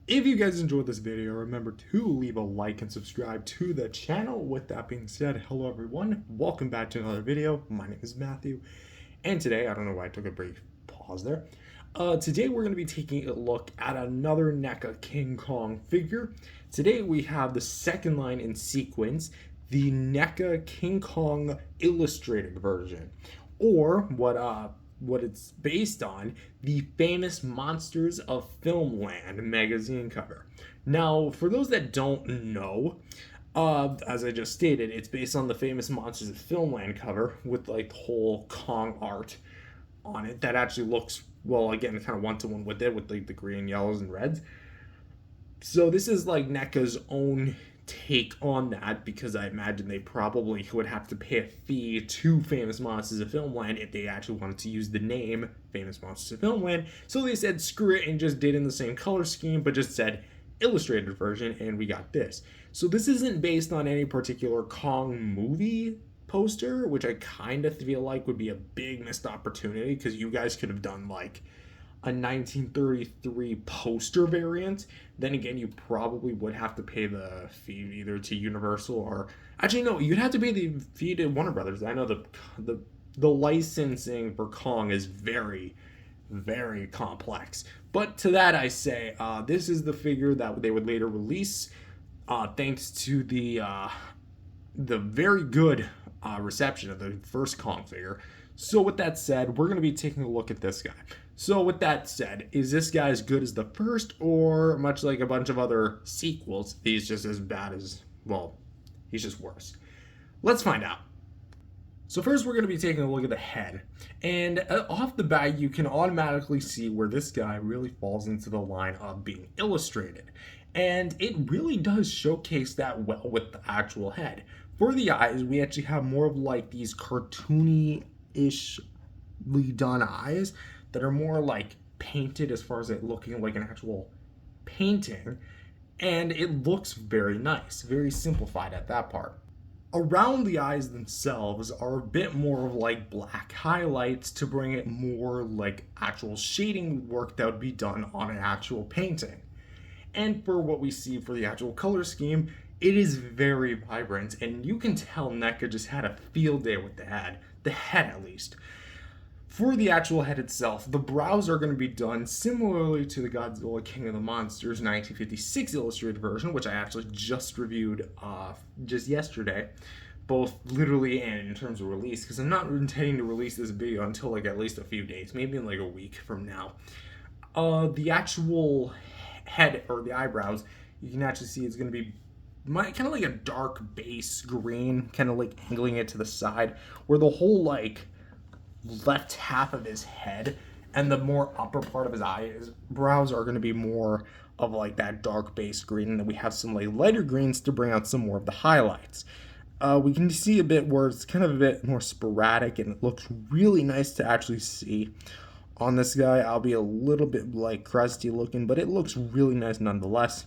If you guys enjoyed this video, remember to leave a like and subscribe to the channel. With that being said, hello everyone, welcome back to another video. My name is Matthew, and today, I don't know why I took a brief pause there. Today we're going to be taking a look at another NECA King Kong figure. Today we have the second line in sequence, the NECA King Kong Illustrated version, or what it's based on, the Famous Monsters of Filmland magazine cover. Now, for those that don't know, as I just stated, it's based on the Famous Monsters of Filmland cover with like the whole Kong art on it that actually looks, well, again, kind of one-to-one with it, with like the green, yellows, and reds. So this is like NECA's own take on that, because I imagine they probably would have to pay a fee to Famous Monsters of Filmland if they actually wanted to use the name Famous Monsters of Filmland. So they said screw it and just did in the same color scheme, but just said illustrated version, and we got this. So this isn't based on any particular Kong movie poster, which I kind of feel like would be a big missed opportunity, because you guys could have done like a 1933 poster variant. Then again, you probably would have to pay the fee either to Universal or, actually no, you'd have to pay the fee to Warner Brothers. I know the licensing for Kong is very, very complex. But to that I say, this is the figure that they would later release, thanks to the very good reception of the first Kong figure. So with that said, we're going to be taking a look at this guy. So with that said, is this guy as good as the first, or much like a bunch of other sequels, he's just as bad as, well, he's just worse? Let's find out. So first we're going to be taking a look at the head. And off the bat, you can automatically see where this guy really falls into the line of being illustrated. And it really does showcase that well with the actual head. For the eyes, we actually have more of like these cartoony-ish done eyes that are more like painted as far as it looking like an actual painting, and it looks very nice, very simplified at that part. Around the eyes themselves are a bit more of like black highlights to bring it more like actual shading work that would be done on an actual painting. And for what we see for the actual color scheme, it is very vibrant, and you can tell NECA just had a field day with the head at least. For the actual head itself, the brows are going to be done similarly to the Godzilla King of the Monsters 1956 illustrated version, which I actually just reviewed just yesterday, both literally and in terms of release, because I'm not intending to release this video until like at least a few days, maybe in like a week from now. The actual head, or the eyebrows, you can actually see it's going to be kind of like a dark base green, kind of like angling it to the side, where the whole like left half of his head and the more upper part of his eyebrows are going to be more of like that dark base green, and then we have some like lighter greens to bring out some more of the highlights. We can see a bit where it's kind of a bit more sporadic, and it looks really nice to actually see on this guy. I'll be a little bit like crusty looking, but it looks really nice nonetheless.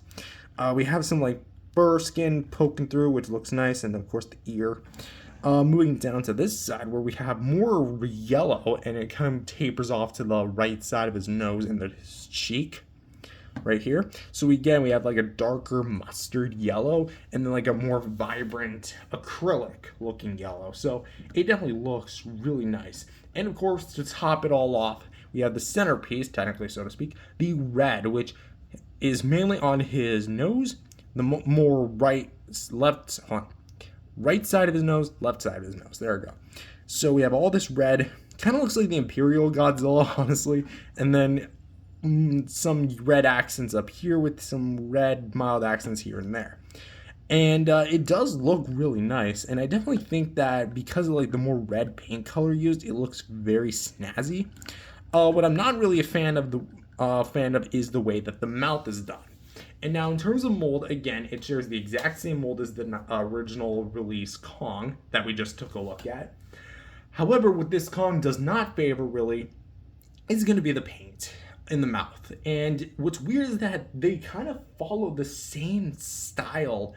We have some like fur skin poking through, which looks nice, and of course the ear. Moving down to this side where we have more yellow, and it kind of tapers off to the right side of his nose and his cheek right here. So again, we have like a darker mustard yellow and then like a more vibrant acrylic looking yellow. So it definitely looks really nice. And of course, to top it all off, we have the centerpiece, technically so to speak, the red, which is mainly on his nose, the more right side of his nose, left side of his nose. There we go. So we have all this red, kind of looks like the Imperial Godzilla, honestly, and then some red accents up here with some red mild accents here and there. And it does look really nice, and I definitely think that because of like the more red paint color used, it looks very snazzy. What I'm not really a fan of is the way that the mouth is done. And now in terms of mold, again, it shares the exact same mold as the original release Kong that we just took a look at. However, what this Kong does not favor really is going to be the paint in the mouth. And what's weird is that they kind of follow the same style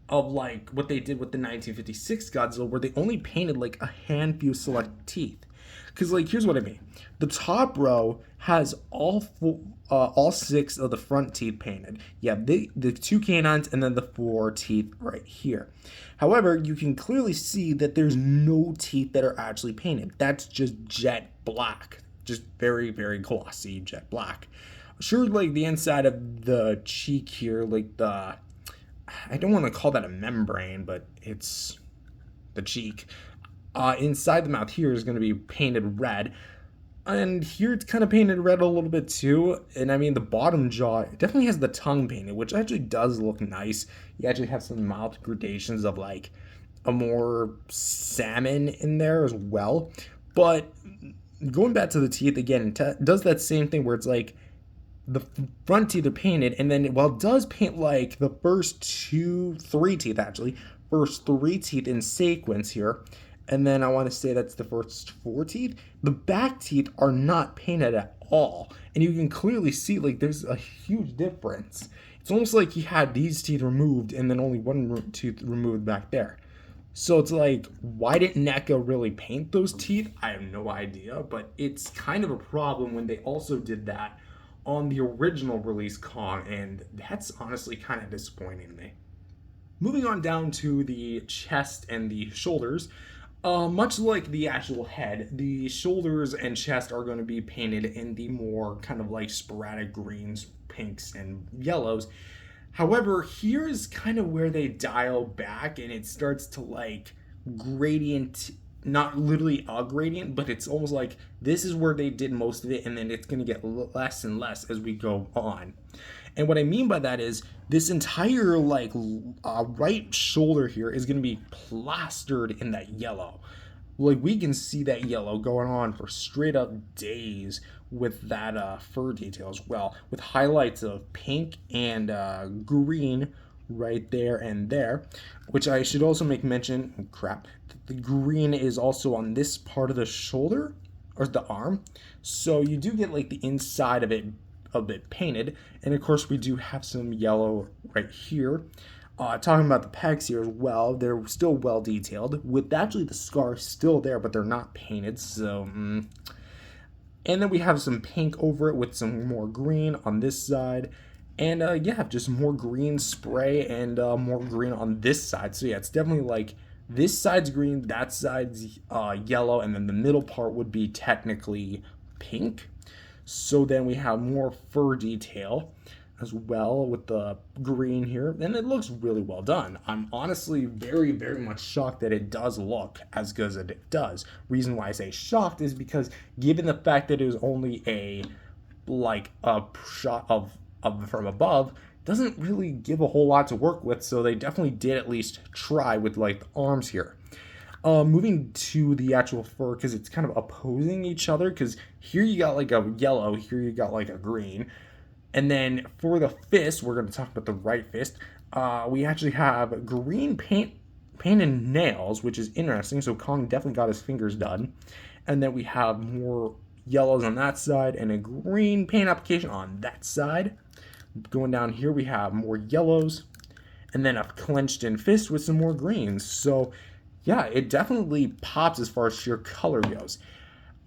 of like what they did with the 1956 Godzilla, where they only painted like a handful select teeth. Because, like, here's what I mean. The top row has all 6 of the front teeth painted. Yeah, the 2 canines and then the 4 teeth right here. However, you can clearly see that there's no teeth that are actually painted. That's just jet black. Just very, very glossy jet black. Sure, like the inside of the cheek here, like I don't want to call that a membrane, but it's the cheek. Inside the mouth here is going to be painted red. And here it's kind of painted red a little bit too. And I mean, the bottom jaw, it definitely has the tongue painted, which actually does look nice. You actually have some mild gradations of like a more salmon in there as well. But going back to the teeth again, it does that same thing where it's like the front teeth are painted, and then while it does paint like the first 3 teeth actually, first 3 teeth in sequence here, and then I want to say that's the first 4 teeth, the back teeth are not painted at all, and you can clearly see like there's a huge difference. It's almost like he had these teeth removed and then only 1 tooth removed back there. So it's like, why didn't NECA really paint those teeth? I have no idea, but it's kind of a problem when they also did that on the original release Kong, and that's honestly kind of disappointing to me. Moving on down to the chest and the shoulders, much like the actual head, the shoulders and chest are going to be painted in the more kind of like sporadic greens, pinks, and yellows. However, here's kind of where they dial back and it starts to like gradient, not literally a gradient, but it's almost like this is where they did most of it, and then it's going to get less and less as we go on. And what I mean by that is this entire like right shoulder here is going to be plastered in that yellow. Like we can see that yellow going on for straight up days with that fur detail as well, with highlights of pink and green right there and there, which I should also make mention, the green is also on this part of the shoulder or the arm, so you do get like the inside of it a bit painted, and of course we do have some yellow right here. Talking about the pecs here as well, they're still well detailed with actually the scar still there, but they're not painted, so and then we have some pink over it with some more green on this side. And yeah, just more green spray and more green on this side. So yeah, it's definitely like this side's green, that side's yellow, and then the middle part would be technically pink. So then we have more fur detail as well with the green here, and it looks really well done. I'm honestly very, very much shocked that it does look as good as it does. Reason why I say shocked is because given the fact that it was only a shot of from above, doesn't really give a whole lot to work with, so they definitely did at least try with like the arms here. Moving to the actual fur, because it's kind of opposing each other, because here you got like a yellow, here you got like a green, and then for the fist, we're going to talk about the right fist, we actually have green painted nails, which is interesting, so Kong definitely got his fingers done, and then we have more yellows on that side and a green paint application on that side. Going down here, we have more yellows, and then a clenched in fist with some more greens. So, yeah, it definitely pops as far as sheer color goes.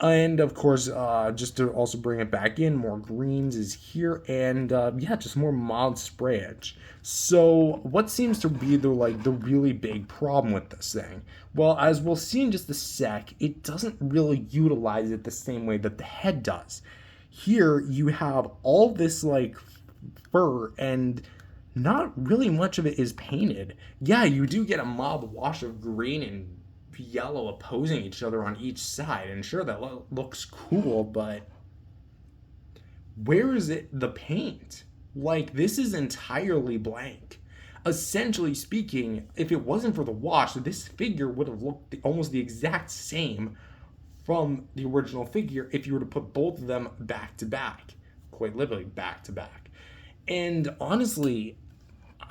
And, of course, just to also bring it back in, more greens is here, and, yeah, just more mild sprayage. So, what seems to be the really big problem with this thing? Well, as we'll see in just a sec, it doesn't really utilize it the same way that the head does. Here, you have all this, like, fur, and not really much of it is painted. Yeah, you do get a mild wash of green and yellow opposing each other on each side, and sure, that looks cool, but where is the paint? Like, this is entirely blank. Essentially speaking, if it wasn't for the wash, this figure would have looked almost the exact same from the original figure if you were to put both of them back to back, quite literally back to back. And honestly,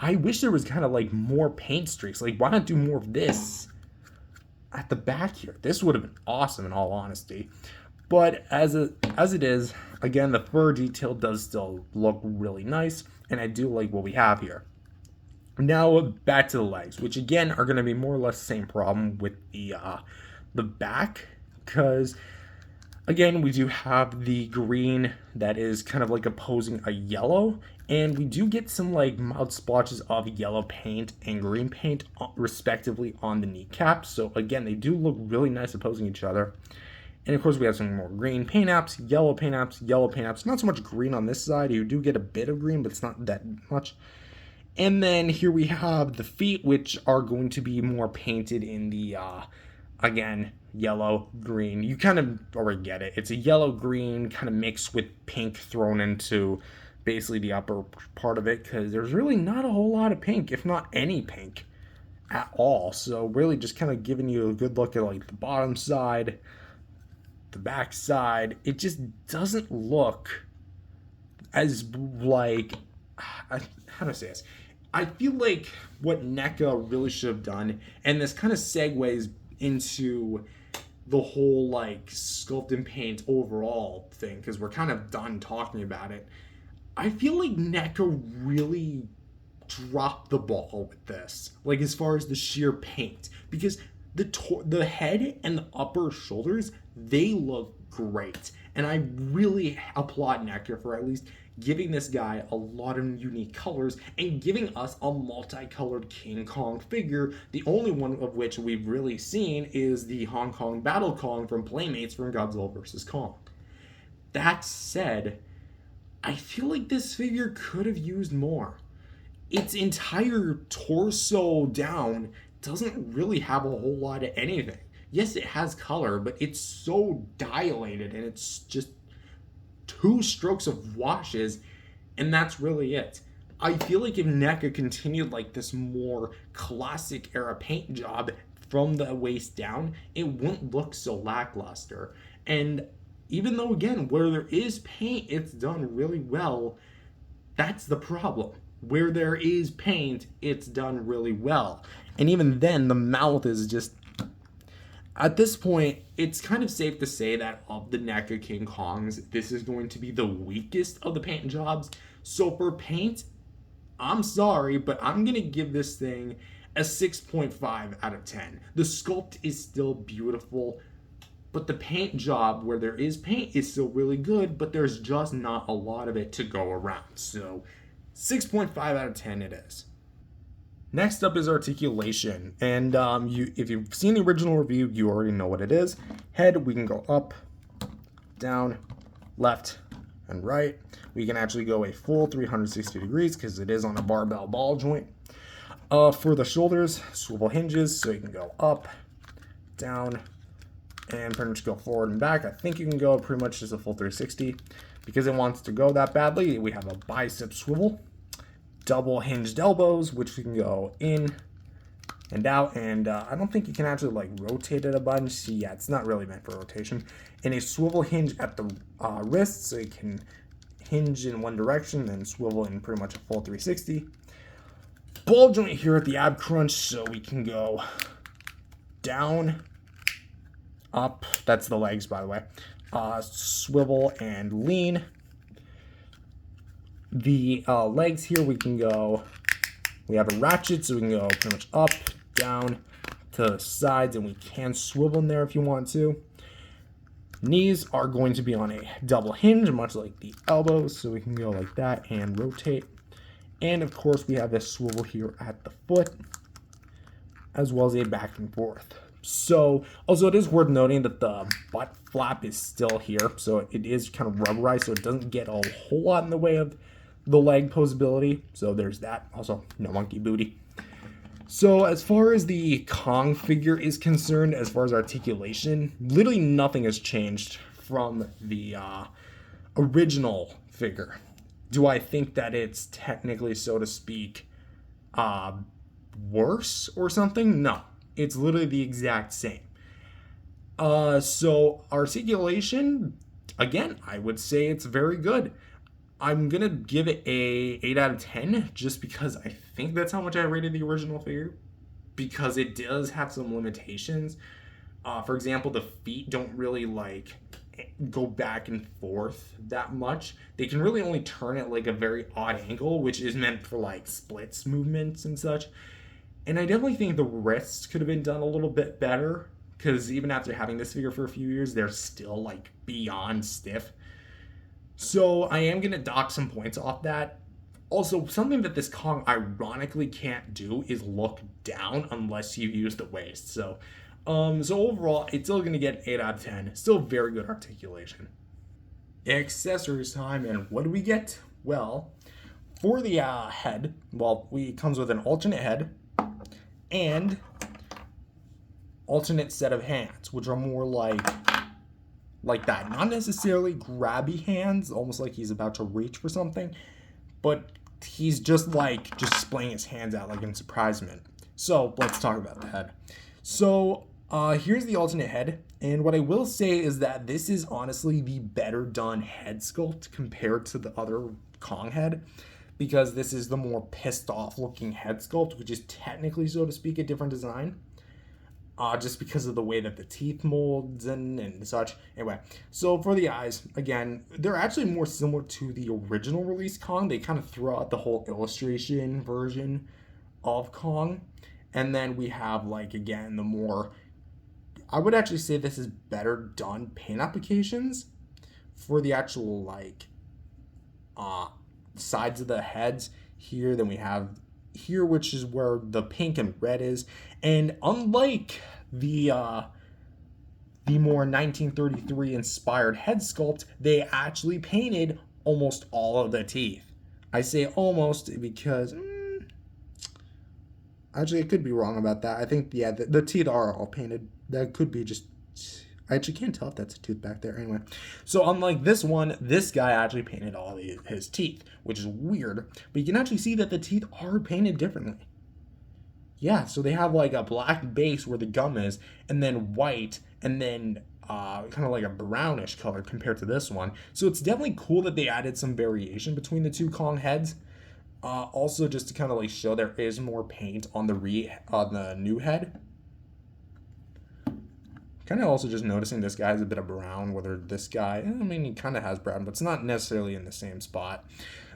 I wish there was kind of like more paint streaks. Like, why not do more of this at the back here? This would have been awesome in all honesty. But as it is, again, the fur detail does still look really nice, and I do like what we have here. Now back to the legs, which again are going to be more or less the same problem with the back, because Again, we do have the green that is kind of like opposing a yellow, and we do get some like mild splotches of yellow paint and green paint respectively on the kneecaps. So again, they do look really nice opposing each other. And of course, we have some more green paint apps, yellow paint apps, yellow paint apps. Not so much green on this side. You do get a bit of green, but it's not that much. And then here we have the feet, which are going to be more painted in the, again, yellow, green. You kind of already get it. It's a yellow, green kind of mixed with pink thrown into basically the upper part of it, because there's really not a whole lot of pink, if not any pink at all. So really just kind of giving you a good look at like the bottom side, the back side. It just doesn't look as like, how do I say this? I feel like what NECA really should have done, and this kind of segues into the whole like sculpt and paint overall thing, because we're kind of done talking about it. I feel like NECA really dropped the ball with this, like as far as the sheer paint, because the head and the upper shoulders, they look great, and I really applaud NECA for at least giving this guy a lot of unique colors and giving us a multicolored King Kong figure, the only one of which we've really seen is the Hong Kong Battle Kong from Playmates from Godzilla vs. Kong. That said, I feel like this figure could have used more. Its entire torso down doesn't really have a whole lot of anything. Yes, it has color, but it's so dilated and it's just 2 strokes of washes, and that's really it. I feel like if NECA continued like this more classic era paint job from the waist down, it wouldn't look so lackluster. And even though, again, where there is paint, it's done really well, that's the problem. Where there is paint, it's done really well. And even then, the mouth is just, at this point, it's kind of safe to say that of the NECA King Kongs, this is going to be the weakest of the paint jobs. So for paint, I'm sorry, but I'm going to give this thing a 6.5 out of 10. The sculpt is still beautiful, but the paint job, where there is paint, is still really good, but there's just not a lot of it to go around. So 6.5 out of 10 it is. Next up is articulation, and if you've seen the original review, you already know what it is. Head, we can go up, down, left, and right. We can actually go a full 360 degrees because it is on a barbell ball joint. For the shoulders, swivel hinges, so you can go up, down, and pretty much go forward and back. I think you can go pretty much just a full 360. Because it wants to go that badly, we have a bicep swivel. Double hinged elbows, which we can go in and out, and I don't think you can actually like rotate it a bunch. Yeah, it's not really meant for rotation. And a swivel hinge at the wrist, so you can hinge in one direction and swivel in pretty much a full 360. Ball joint here at the ab crunch, so we can go down, up. That's the legs, by the way. Swivel and lean. The legs here, we can go, we have a ratchet, so we can go pretty much up, down, to the sides, and we can swivel in there if you want to. Knees are going to be on a double hinge, much like the elbows, so we can go like that and rotate. And of course, we have this swivel here at the foot, as well as a back and forth. So, also it is worth noting that the butt flap is still here, so it is kind of rubberized, so it doesn't get a whole lot in the way of the leg posability. So there's that. Also, no monkey booty. So as far as the Kong figure is concerned, as far as articulation, literally nothing has changed from the original figure. Do I think that it's technically, so to speak, worse or something? No. It's literally the exact same. So articulation, again, I would say it's very good. I'm gonna give it a 8 out of 10 just because I think that's how much I rated the original figure, because it does have some limitations. For example, the feet don't really like go back and forth that much. They can really only turn at like a very odd angle, which is meant for like splits movements and such. And I definitely think the wrists could have been done a little bit better, because even after having this figure for a few years, they're still like beyond stiff. So I am gonna dock some points off that. Also, something that this Kong ironically can't do is look down unless you use the waist. So overall, it's still gonna get an 8 out of 10. Still very good articulation. Accessories time, and what do we get? Well, for the head, well, it comes with an alternate head and alternate set of hands, which are more like that. Not necessarily grabby hands, almost like he's about to reach for something, but he's just displaying his hands out like in surprisement. So let's talk about the head. So here's the alternate head, and what I will say is that this is honestly the better done head sculpt compared to the other Kong head, because this is the more pissed off looking head sculpt, which is technically, so to speak, a different design. Just because of the way that the teeth molds and such. Anyway, so for the eyes, again, they're actually more similar to the original release Kong. They kind of throw out the whole illustration version of Kong. And then we have, again, the more, I would actually say this is better done paint applications for the actual, sides of the heads here. Then we have here, which is where the pink and red is. And unlike the more 1933 inspired head sculpt, they actually painted almost all of the teeth. I say almost because actually I could be wrong about that. I think the teeth are all painted. That could be just, I actually can't tell if that's a tooth back there. Anyway, so unlike this one, this guy actually painted all his teeth, which is weird. But you can actually see that the teeth are painted differently. Yeah, so they have a black base where the gum is, and then white, and then kind of like a brownish color compared to this one. So it's definitely cool that they added some variation between the two Kong heads. Also, just to kind of show there is more paint on the new head. Kind of also just noticing this guy has a bit of brown, whether this guy, he kind of has brown, but it's not necessarily in the same spot.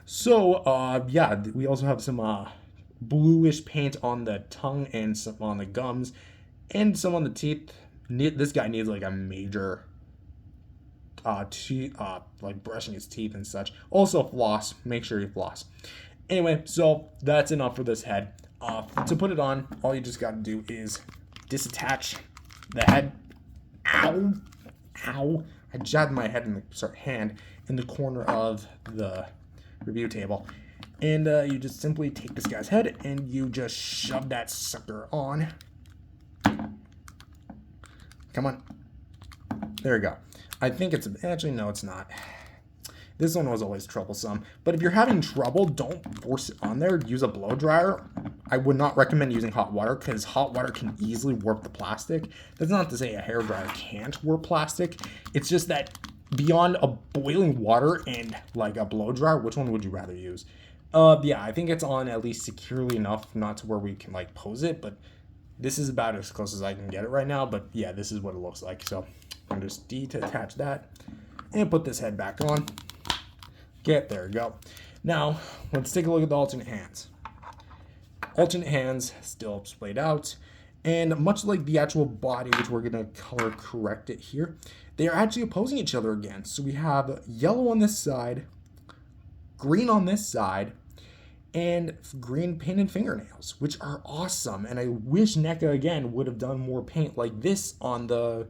So, yeah, we also have some bluish paint on the tongue and some on the gums and some on the teeth. This guy needs a major brushing his teeth and such. Also floss, make sure you floss. Anyway, so that's enough for this head. To put it on, all you just got to do is disattach the head. Ow! I jabbed my hand in the corner of the review table. And you just simply take this guy's head and you just shove that sucker on. Come on. There we go. I think actually, no, it's not. This one was always troublesome. But if you're having trouble, don't force it on there. Use a blow dryer. I would not recommend using hot water because hot water can easily warp the plastic. That's not to say a hairdryer can't warp plastic. It's just that beyond a boiling water and a blow dryer, which one would you rather use? Yeah, I think it's on at least securely enough, not to where we can pose it, but this is about as close as I can get it right now. But yeah, this is what it looks like. So I'm just detach that and put this head back on. There we go. Now, let's take a look at the alternate hands. Alternate hands still splayed out, and much like the actual body, which we're going to color correct it here, they are actually opposing each other again. So we have yellow on this side, green on this side, and green painted fingernails, which are awesome. And I wish NECA, again, would have done more paint like this on the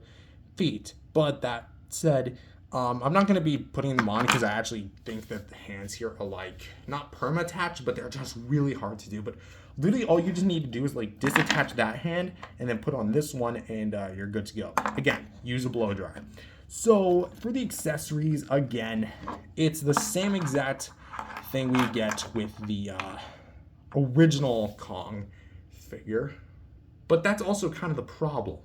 feet. But that said, I'm not going to be putting them on because I actually think that the hands here are not perma-attached, but they're just really hard to do. But literally all you just need to do is disattach that hand and then put on this one and you're good to go. Again, use a blow dry. So for the accessories, again, it's the same exact thing we get with the original Kong figure. But that's also kind of the problem.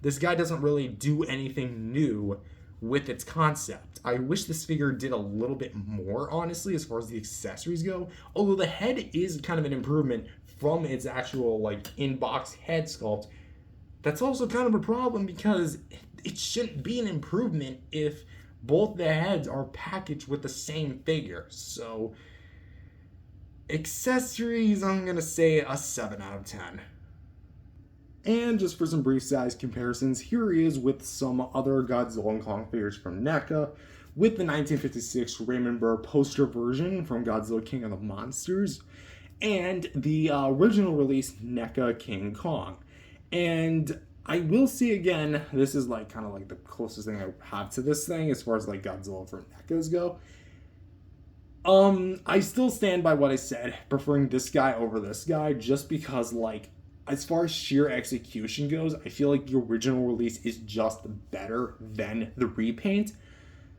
This guy doesn't really do anything new with its concept. I wish this figure did a little bit more, honestly, as far as the accessories go. Although the head is kind of an improvement from its actual in-box head sculpt. That's also kind of a problem because it shouldn't be an improvement if both the heads are packaged with the same figure. So accessories, I'm gonna say a 7 out of 10. And just for some brief size comparisons, here he is with some other Godzilla and Kong figures from NECA, with the 1956 Raymond Burr poster version from Godzilla King of the Monsters, and the original release NECA King Kong. And I will say again, this is like kind of like the closest thing I have to this thing as far as like Godzilla for NECAs go. I still stand by what I said, preferring this guy over this guy, just because, like, as far as sheer execution goes, I feel like the original release is just better than the repaint.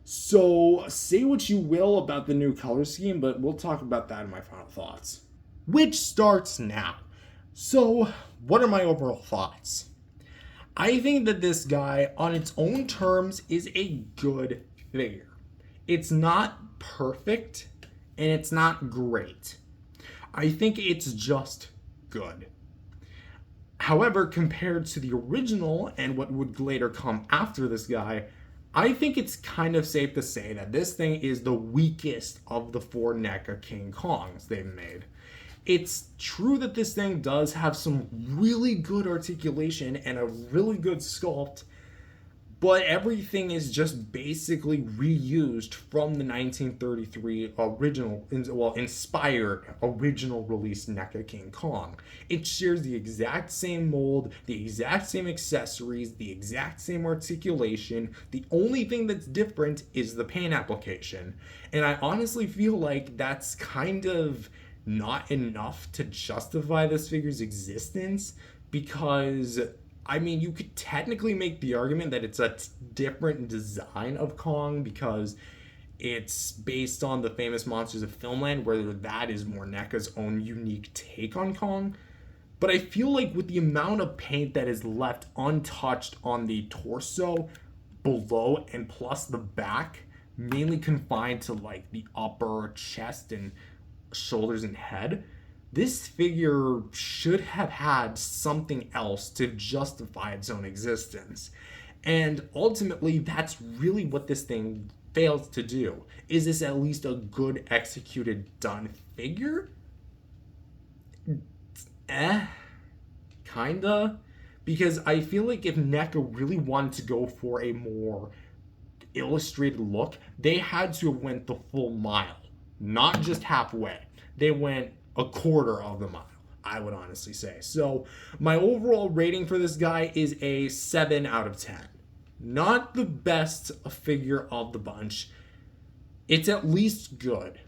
So, say what you will about the new color scheme, but we'll talk about that in my final thoughts. Which starts now. So, what are my overall thoughts? I think that this guy, on its own terms, is a good figure. It's not perfect, and it's not great. I think it's just good. However, compared to the original and what would later come after this guy, I think it's kind of safe to say that this thing is the weakest of the 4 NECA King Kongs they've made. It's true that this thing does have some really good articulation and a really good sculpt, but everything is just basically reused from the 1933 inspired original release NECA King Kong. It shares the exact same mold, the exact same accessories, the exact same articulation. The only thing that's different is the paint application. And I honestly feel like that's kind of not enough to justify this figure's existence, because I mean, you could technically make the argument that it's a different design of Kong because it's based on the Famous Monsters of Filmland, where that is more NECA's own unique take on Kong. But I feel like with the amount of paint that is left untouched on the torso, below, and plus the back, mainly confined to like the upper chest and shoulders and head, this figure should have had something else to justify its own existence. And ultimately, that's really what this thing fails to do. Is this at least a good executed done figure? Kinda. Because I feel like if NECA really wanted to go for a more illustrated look, they had to have went the full mile. Not just halfway. They went a quarter of the mile, I would honestly say. So my overall rating for this guy is a 7 out of 10. Not the best figure of the bunch. It's at least good.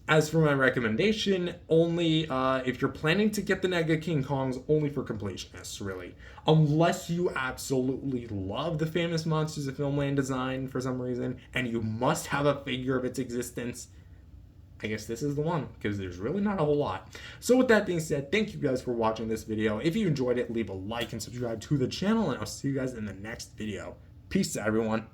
As for my recommendation, only if you're planning to get the NECA King Kongs, only for completionists, really. Unless you absolutely love the Famous Monsters of Filmland design for some reason, and you must have a figure of its existence, I guess this is the one, because there's really not a whole lot. So with that being said, thank you guys for watching this video. If you enjoyed it, leave a like and subscribe to the channel, and I'll see you guys in the next video. Peace out, everyone.